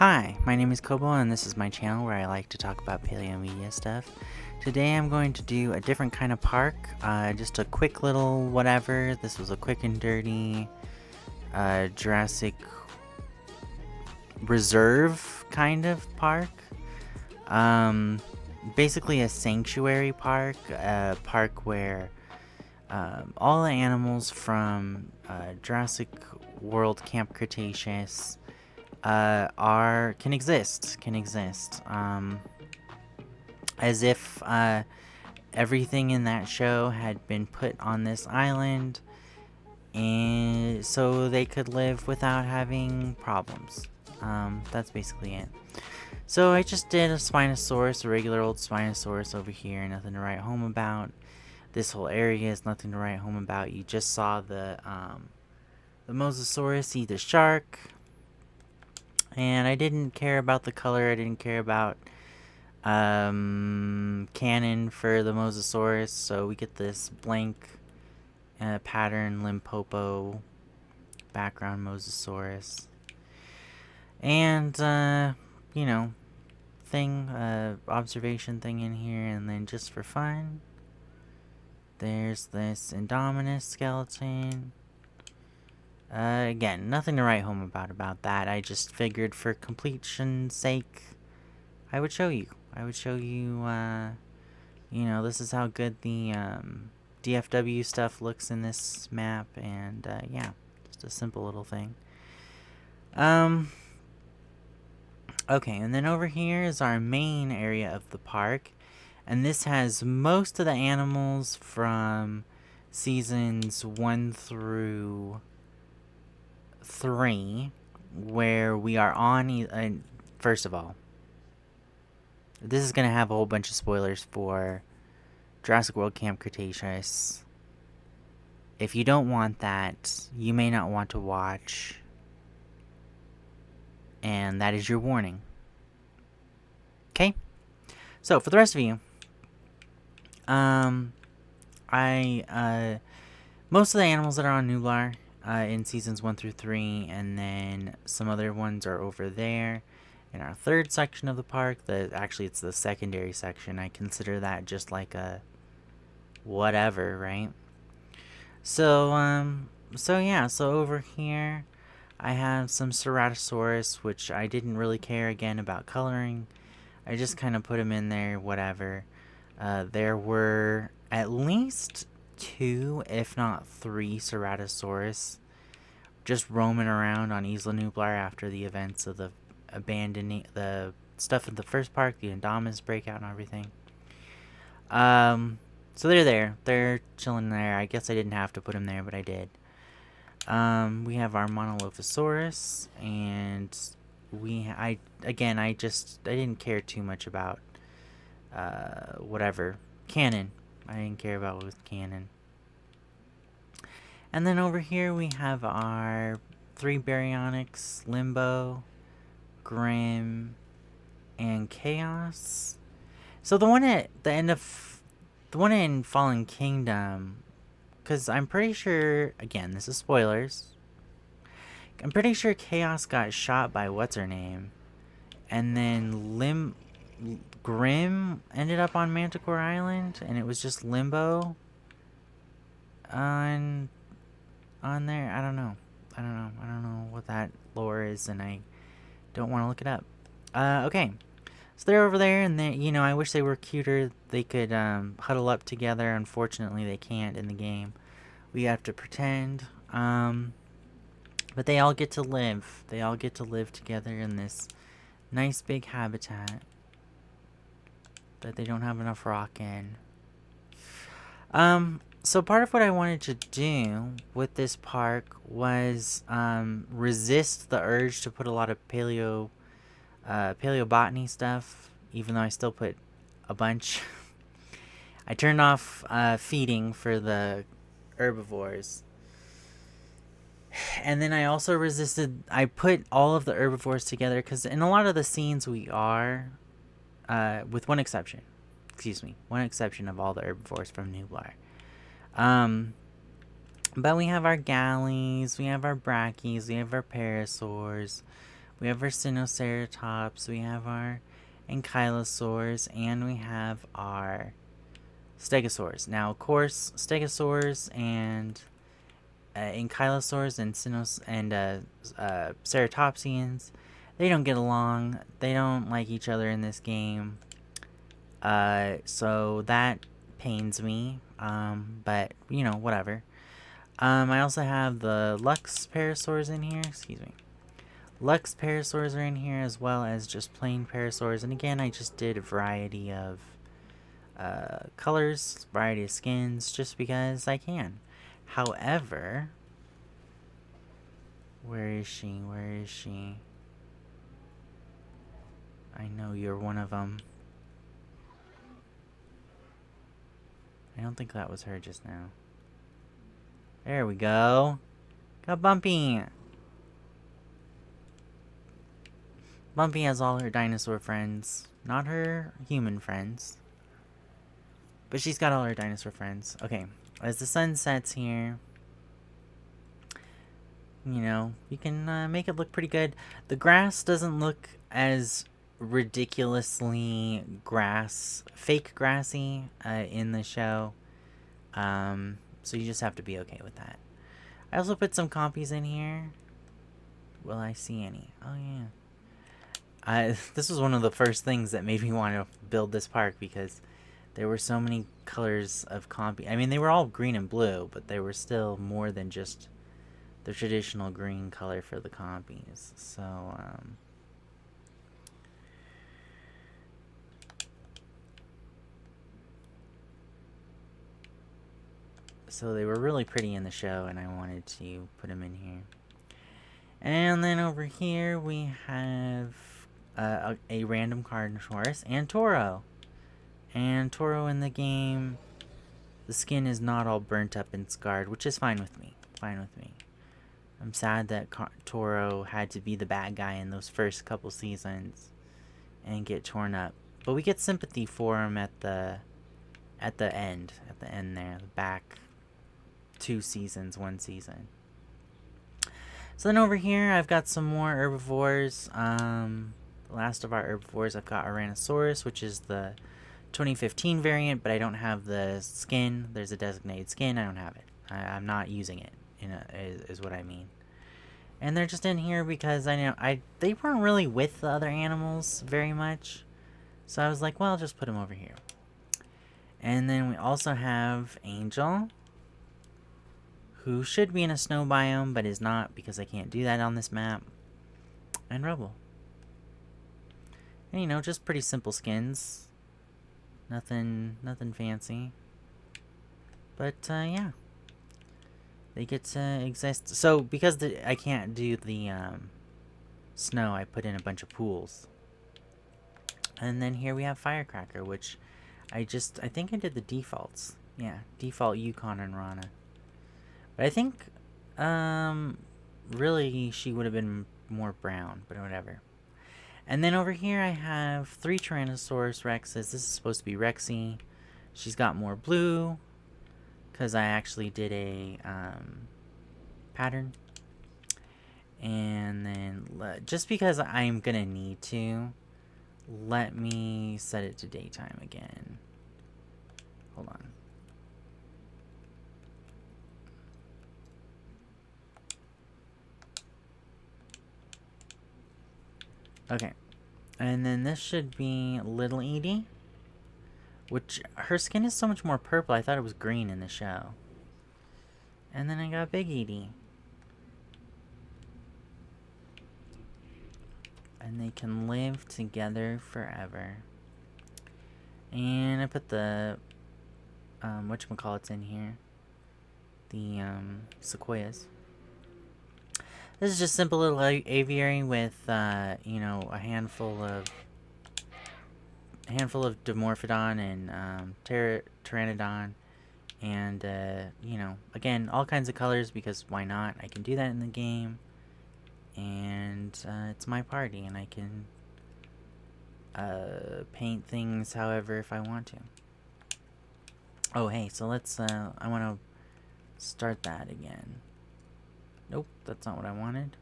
Hi, my name is Kobo and this is my channel where I like to talk about paleo media stuff. Today I'm going to do a different kind of park, just a quick little whatever. This was a quick and dirty Jurassic Reserve kind of park. Basically a sanctuary park, a park where all the animals from Jurassic World Camp Cretaceous can exist as if everything in that show had been put on this island and so they could live without having problems. That's basically it. So I just did a Spinosaurus, a regular old Spinosaurus over here, nothing to write home about. This whole area is nothing to write home about. You just saw the Mosasaurus eat the shark. And I didn't care about the color. I didn't care about canon for the Mosasaurus. So we get this blank pattern Limpopo background Mosasaurus. And, observation thing in here. And then just for fun, there's this Indominus skeleton. Again, nothing to write home about that. I just figured for completion's sake, I would show you. This is how good the DFW stuff looks in this map, and yeah, just a simple little thing. Okay, and then over here is our main area of the park, and this has most of the animals from seasons 1 through 3, where we are on. First of all, this is going to have a whole bunch of spoilers for Jurassic World Camp Cretaceous. If you don't want that, you may not want to watch, and that is your warning. Okay? So, for the rest of you, most of the animals that are on Nublar in seasons 1 through 3, and then some other ones are over there in our third section of the park. Actually, it's the secondary section. I consider that just like a whatever, right? So over here I have some Ceratosaurus, which I didn't really care again about coloring. I just kind of put them in there, whatever. There were at least 2, if not 3 Ceratosaurus just roaming around on Isla Nublar after the events of the abandoning the stuff in the first park, the Indominus breakout and everything. So they're there. They're chilling there. I guess I didn't have to put them there, but I did. We have our Monolophosaurus, and I didn't care too much about whatever canon. I didn't care about what was canon. And then over here we have our 3 baryonyx: Limbo, Grim, and Chaos. So the one at the end of the one in Fallen Kingdom, because I'm pretty sure, again, this is spoilers, I'm pretty sure Chaos got shot by what's her name, and then Grim ended up on Manticore Island, and it was just Limbo on there. I don't know what that lore is, and I don't want to look it up. Okay, so they're over there, and they, I wish they were cuter. They could huddle up together. Unfortunately, they can't in the game. We have to pretend. But they all get to live. They all get to live together in this nice big habitat that they don't have enough rock in. So part of what I wanted to do with this park was resist the urge to put a lot of paleobotany stuff, even though I still put a bunch. I turned off feeding for the herbivores. And then I also I put all of the herbivores together because in a lot of the scenes we are, with one exception of all the herbivores from Nublar. But we have our galleys, we have our brachies, we have our parasaurs, We have our Sinoceratops, we have our Ankylosaurs, and we have our Stegosaurs. Now, of course, Stegosaurs and Ankylosaurs and Ceratopsians, they don't get along. They don't like each other in this game. So that pains me. But, you know, whatever. I also have the Lux Parasaurs in here. Excuse me. Lux Parasaurs are in here as well as just plain Parasaurs. And again, I just did a variety of colors, variety of skins, just because I can. However, where is she? Where is she? I know you're one of them. I don't think that was her just now. There we go. Got Bumpy. Bumpy has all her dinosaur friends. Not her human friends. But she's got all her dinosaur friends. Okay. As the sun sets here, you know, you can make it look pretty good. The grass doesn't look as ridiculously fake grassy in the show. So you just have to be okay with that. I also put some compies in here. Will I see any? Oh, yeah. This was one of the first things that made me want to build this park because there were so many colors of compy. I mean, they were all green and blue, but they were still more than just the traditional green color for the compies. So they were really pretty in the show, and I wanted to put them in here. And then over here we have a random Carnotaurus and Toro. And Toro in the game, the skin is not all burnt up and scarred, which is fine with me. Fine with me. I'm sad that Toro had to be the bad guy in those first couple seasons and get torn up. But we get sympathy for him at the end there, the back 2 seasons, 1 season. So then over here, I've got some more herbivores. The last of our herbivores, I've got Tyrannosaurus, which is the 2015 variant, but I don't have the skin. There's a designated skin. I don't have it. I'm not using it, is what I mean. And they're just in here because I know they weren't really with the other animals very much. So I was like, well, I'll just put them over here. And then we also have Angel, who should be in a snow biome, but is not because I can't do that on this map. And Rubble. And, you know, just pretty simple skins. Nothing fancy. But, yeah. They get to exist. So, because I can't do the snow, I put in a bunch of pools. And then here we have Firecracker, which I think I did the defaults. Yeah, default Yukon and Rana. But I think, really, she would have been more brown, but whatever. And then over here I have 3 Tyrannosaurus Rexes. This is supposed to be Rexy. She's got more blue, because I actually did a pattern. And then, just because I'm going to need to, let me set it to daytime again. Hold on. Okay. And then this should be Little Edie, which her skin is so much more purple. I thought it was green in the show. And then I got Big Edie. And they can live together forever. And I put the whatchamacallits in here. The sequoias. This is just simple little aviary with you know, a handful of Dimorphodon and Pteranodon, and you know, again, all kinds of colors because why not? I can do that in the game, and it's my party, and I can paint things however if I want to. Oh, hey, so let's I want to start that again. Nope, that's not what I wanted.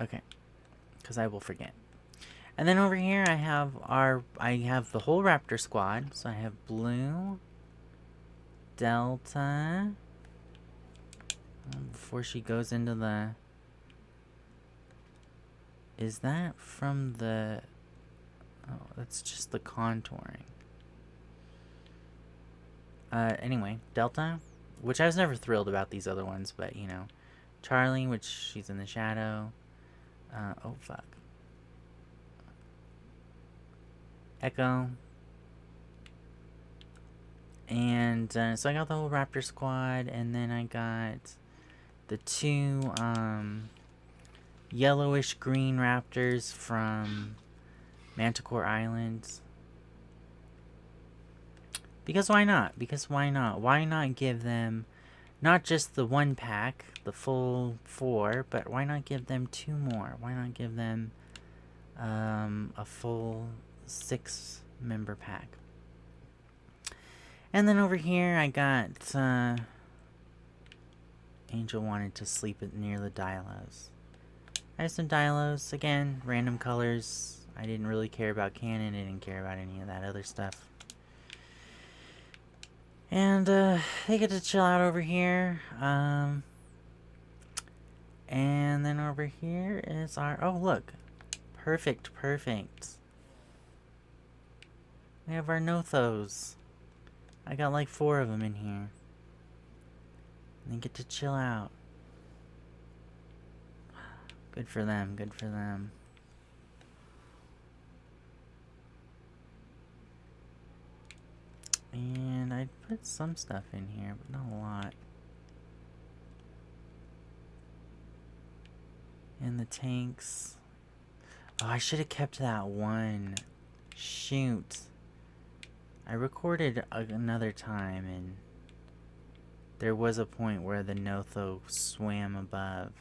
Okay, because I will forget. And then over here I have the whole raptor squad. So I have Blue, Delta. Before she goes into the... Is that from the... Oh, that's just the contouring. Anyway, Delta, which I was never thrilled about these other ones, but, you know. Charlie, which she's in the shadow. Oh, fuck. Echo. And, so I got the whole Raptor squad, and then I got the two, yellowish green raptors from Manticore Island. Because why not? Because why not? Why not give them not just the one pack, the full 4, but why not give them 2 more? Why not give them a full 6-member pack? And then over here I got Angel wanted to sleep near the Dialos. I have some Dialos, again, random colors. I didn't really care about canon, I didn't care about any of that other stuff. And they get to chill out over here. And then over here is our... Oh, look. Perfect, perfect. We have our Nothos. I got like 4 of them in here. And they get to chill out. Good for them, good for them. And I put some stuff in here, but not a lot. And the tanks. Oh, I should have kept that one. Shoot. I recorded another time, and there was a point where the Notho swam above.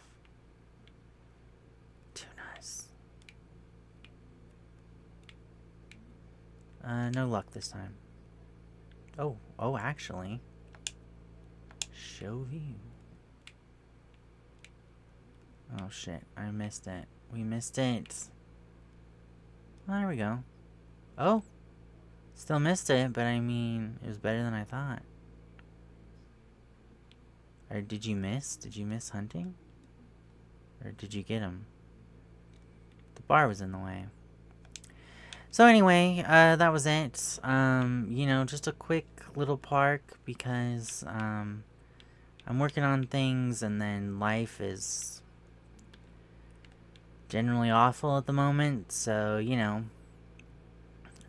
Too nice. No luck this time. Oh, actually. Show view. Oh shit, I missed it. We missed it. Well, there we go. Oh! Still missed it, but I mean, it was better than I thought. Or did you miss? Did you miss hunting? Or did you get him? The bar was in the way. So anyway, that was it. You know, just a quick little park because, I'm working on things and then life is generally awful at the moment, so, you know,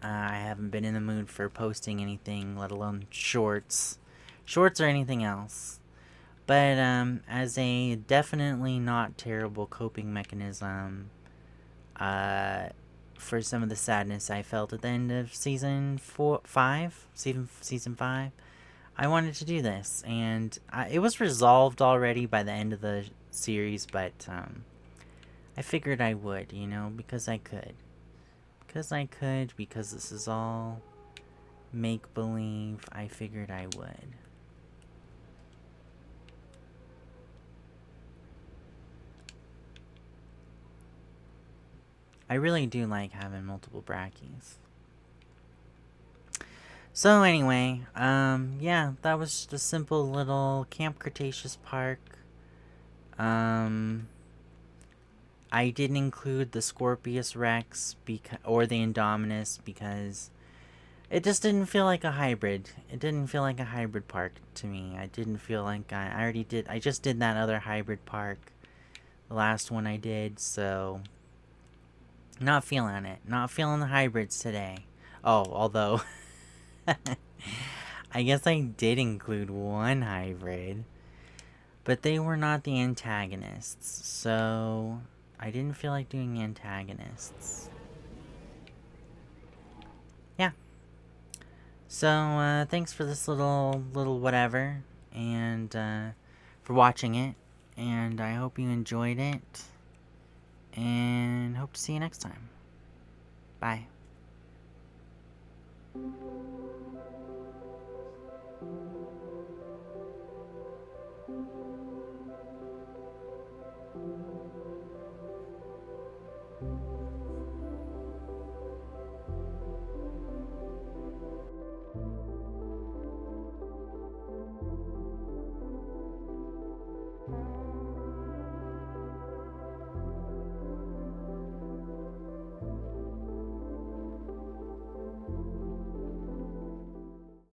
I haven't been in the mood for posting anything, let alone shorts or anything else. But, as a definitely not terrible coping mechanism, for some of the sadness I felt at the end of season 5, I wanted to do this, and it was resolved already by the end of the series, but, I figured I would, you know, because I could. Because this is all make-believe, I figured I would. I really do like having multiple brackies. So anyway, yeah, that was just a simple little Camp Cretaceous park. I didn't include the Scorpius Rex or the Indominus because it just didn't feel like a hybrid. It didn't feel like a hybrid park to me. I didn't feel like I just did that other hybrid park. The last one I did, so not feeling it. Not feeling the hybrids today. Oh, although I guess I did include one hybrid, but they were not the antagonists, so I didn't feel like doing antagonists. Yeah. So, thanks for this little whatever, and, for watching it, and I hope you enjoyed it, and hope to see you next time. Bye.